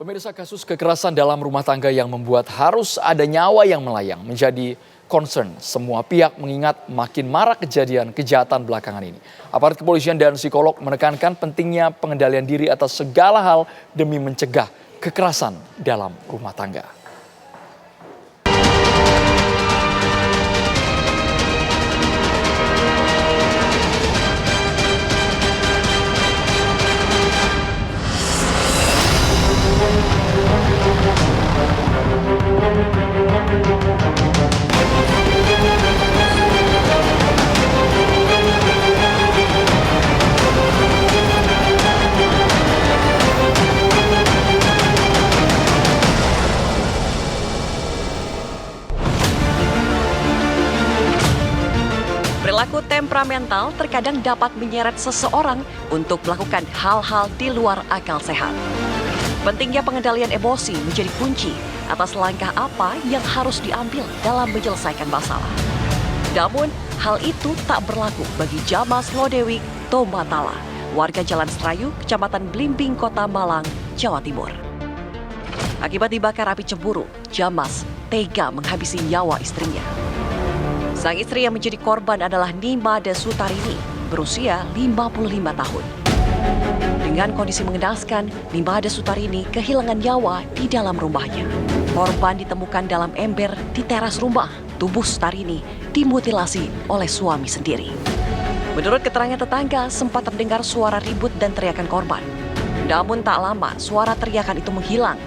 Pemirsa, kasus kekerasan dalam rumah tangga yang membuat harus ada nyawa yang melayang menjadi concern semua pihak mengingat makin marak kejadian kejahatan belakangan ini. Aparat kepolisian dan psikolog menekankan pentingnya pengendalian diri atas segala hal demi mencegah kekerasan dalam rumah tangga. Perilaku temperamental terkadang dapat menyeret seseorang untuk melakukan hal-hal di luar akal sehat. Pentingnya pengendalian emosi menjadi kunci atas langkah apa yang harus diambil dalam menyelesaikan masalah. Namun, hal itu tak berlaku bagi Jamas Lodewi Tombatala, warga Jalan Serayu, Kecamatan Blimbing, Kota Malang, Jawa Timur. Akibat dibakar api cemburu, Jamas tega menghabisi nyawa istrinya. Sang istri yang menjadi korban adalah Nimade Sutarini, berusia 55 tahun. Dengan kondisi mengenaskan, Nimade Sutarini kehilangan nyawa di dalam rumahnya. Korban ditemukan dalam ember di teras rumah. Tubuh Sutarini dimutilasi oleh suami sendiri. Menurut keterangan tetangga, sempat terdengar suara ribut dan teriakan korban. Namun tak lama, suara teriakan itu menghilang.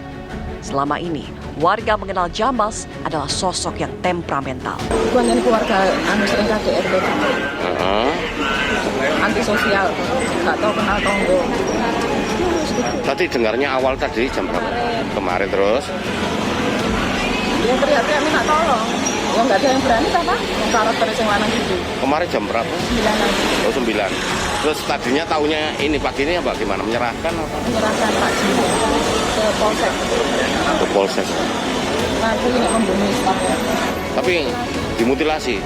Selama ini, warga mengenal Jamas adalah sosok yang temperamental. Bukan keluarga sering KDRT, antisosial, nggak tahu kenal tonggo. Tadi dengarnya awal tadi jam berapa? Kemarin terus? Yang teriak-teriak minta tolong, yang nggak ada yang berani sama, yang karakter yang lanang gitu. Kemarin jam berapa? 9. Oh 9. Terus tadinya taunya ini pagi ini apa gimana? Menyerahkan apa? Menyerahkan Pak Jimbo ke Polsek. Ke Polsek. Nanti ini membunuh stafnya. Tapi dimutilasi.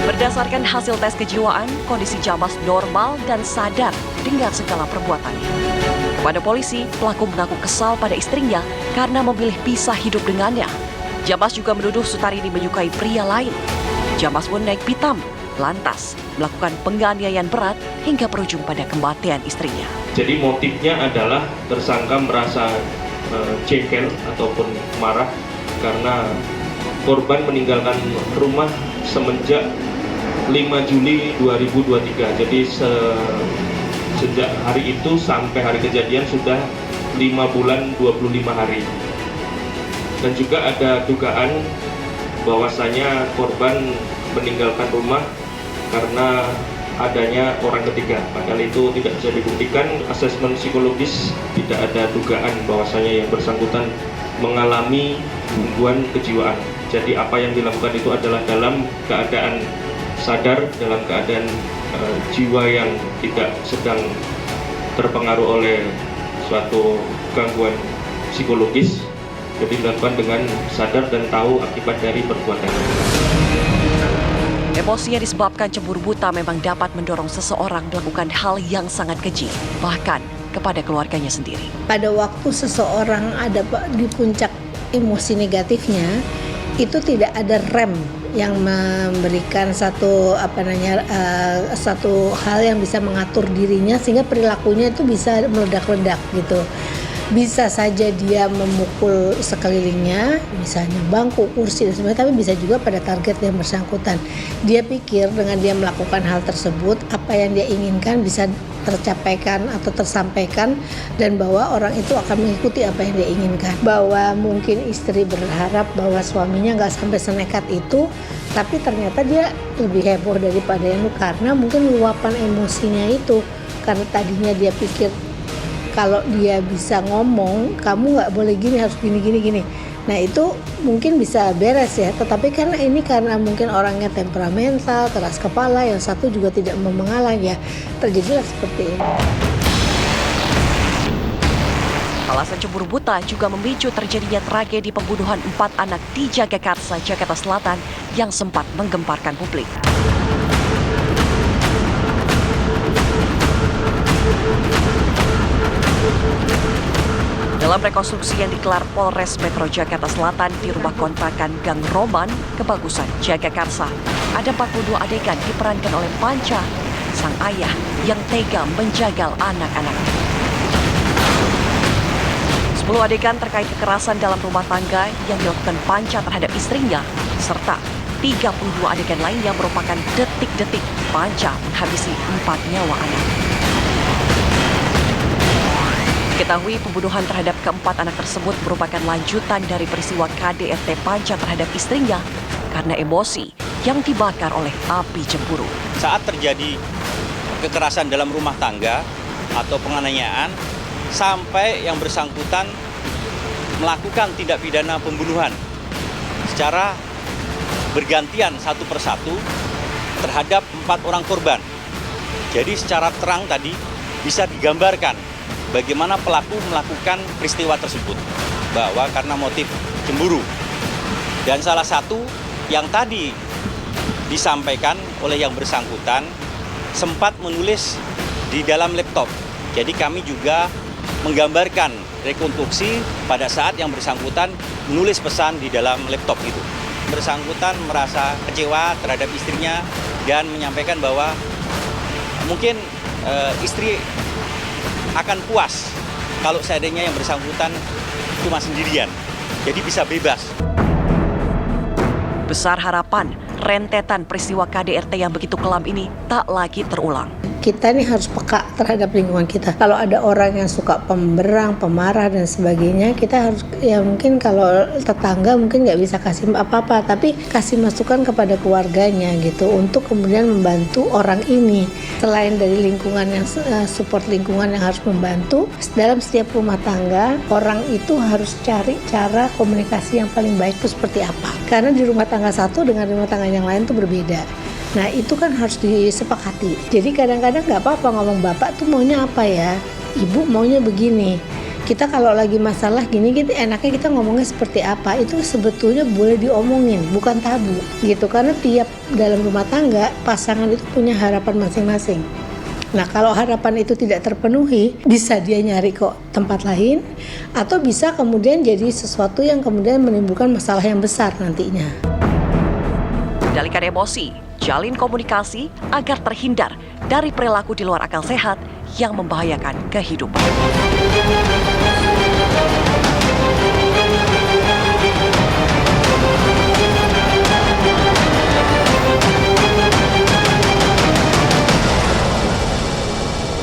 Berdasarkan hasil tes kejiwaan, kondisi Jamas normal dan sadar dengan segala perbuatannya. Kepada polisi, pelaku mengaku kesal pada istrinya karena memilih pisah hidup dengannya. Jamas juga menuduh Sutarini menyukai pria lain. Jamas pun naik pitam, lantas melakukan penganiayaan berat hingga berujung pada kematian istrinya. Jadi motifnya adalah tersangka merasa jengkel ataupun marah karena korban meninggalkan rumah semenjak 5 Juli 2023. Jadi sejak hari itu sampai hari kejadian sudah 5 bulan 25 hari. Dan juga ada dugaan bahwasanya korban meninggalkan rumah karena adanya orang ketiga. Padahal itu tidak bisa dibuktikan, asesmen psikologis tidak ada dugaan bahwasanya yang bersangkutan mengalami gangguan kejiwaan. Jadi apa yang dilakukan itu adalah dalam keadaan sadar, dalam keadaan jiwa yang tidak sedang terpengaruh oleh suatu gangguan psikologis. Jadi dilakukan dengan sadar dan tahu akibat dari perbuatannya. Emosi yang disebabkan cemburu buta memang dapat mendorong seseorang melakukan hal yang sangat keji, bahkan kepada keluarganya sendiri. Pada waktu seseorang ada di puncak emosi negatifnya, itu tidak ada rem yang memberikan satu hal yang bisa mengatur dirinya sehingga perilakunya itu bisa meledak-ledak gitu. Bisa saja dia memukul sekelilingnya, misalnya bangku, kursi dan sebagainya, tapi bisa juga pada target yang bersangkutan. Dia pikir dengan dia melakukan hal tersebut, apa yang dia inginkan bisa tercapaikan atau tersampaikan dan bahwa orang itu akan mengikuti apa yang dia inginkan. Bahwa mungkin istri berharap bahwa suaminya nggak sampai senekat itu, tapi ternyata dia lebih heboh daripada yang itu karena mungkin luapan emosinya itu. Karena tadinya dia pikir kalau dia bisa ngomong, kamu nggak boleh gini, harus gini. Nah itu mungkin bisa beres ya, tetapi karena ini karena mungkin orangnya temperamental, keras kepala, yang satu juga tidak mau mengalah ya, terjadilah seperti ini. Alasan cemburu buta juga memicu terjadinya tragedi pembunuhan 4 anak di Jagakarsa, Jakarta Selatan yang sempat menggemparkan publik. Dalam rekonstruksi yang digelar Polres Metro Jakarta Selatan di rumah kontrakan Gang Roman, Kebagusan, Jagakarsa, ada 42 adegan diperankan oleh Panca, sang ayah yang tega menjagal anak-anaknya. 10 adegan terkait kekerasan dalam rumah tangga yang dilakukan Panca terhadap istrinya, serta 32 adegan lain yang merupakan detik-detik Panca menghabisi 4 nyawa anak. Diketahui pembunuhan terhadap keempat anak tersebut merupakan lanjutan dari peristiwa KDRT Panca terhadap istrinya karena emosi yang dibakar oleh api cemburu. Saat terjadi kekerasan dalam rumah tangga atau penganiayaan, sampai yang bersangkutan melakukan tindak pidana pembunuhan secara bergantian satu persatu terhadap 4 orang korban. Jadi secara terang tadi bisa digambarkan bagaimana pelaku melakukan peristiwa tersebut, bahwa karena motif cemburu. Dan salah satu yang tadi disampaikan oleh yang bersangkutan sempat menulis di dalam laptop. Jadi kami juga menggambarkan rekonstruksi pada saat yang bersangkutan menulis pesan di dalam laptop itu. Bersangkutan merasa kecewa terhadap istrinya dan menyampaikan bahwa mungkin istri akan puas kalau seandainya yang bersangkutan cuma sendirian, jadi bisa bebas. Besar harapan rentetan peristiwa KDRT yang begitu kelam ini tak lagi terulang. Kita nih harus peka terhadap lingkungan kita. Kalau ada orang yang suka pemberang, pemarah dan sebagainya, kita harus, ya mungkin kalau tetangga mungkin nggak bisa kasih apa-apa, tapi kasih masukan kepada keluarganya gitu untuk kemudian membantu orang ini. Selain dari lingkungan yang support lingkungan yang harus membantu, dalam setiap rumah tangga orang itu harus cari cara komunikasi yang paling baik itu seperti apa. Karena di rumah tangga satu dengan rumah tangga yang lain itu berbeda. Nah itu kan harus disepakati. Jadi kadang-kadang nggak apa-apa ngomong bapak tuh maunya apa ya, ibu maunya begini. Kita kalau lagi masalah gini, enaknya kita ngomongnya seperti apa. Itu sebetulnya boleh diomongin, bukan tabu gitu. Karena tiap dalam rumah tangga pasangan itu punya harapan masing-masing. Nah kalau harapan itu tidak terpenuhi, bisa dia nyari kok tempat lain, atau bisa kemudian jadi sesuatu yang kemudian menimbulkan masalah yang besar nantinya. Kendalikan emosi, jalin komunikasi agar terhindar dari perilaku di luar akal sehat yang membahayakan kehidupan.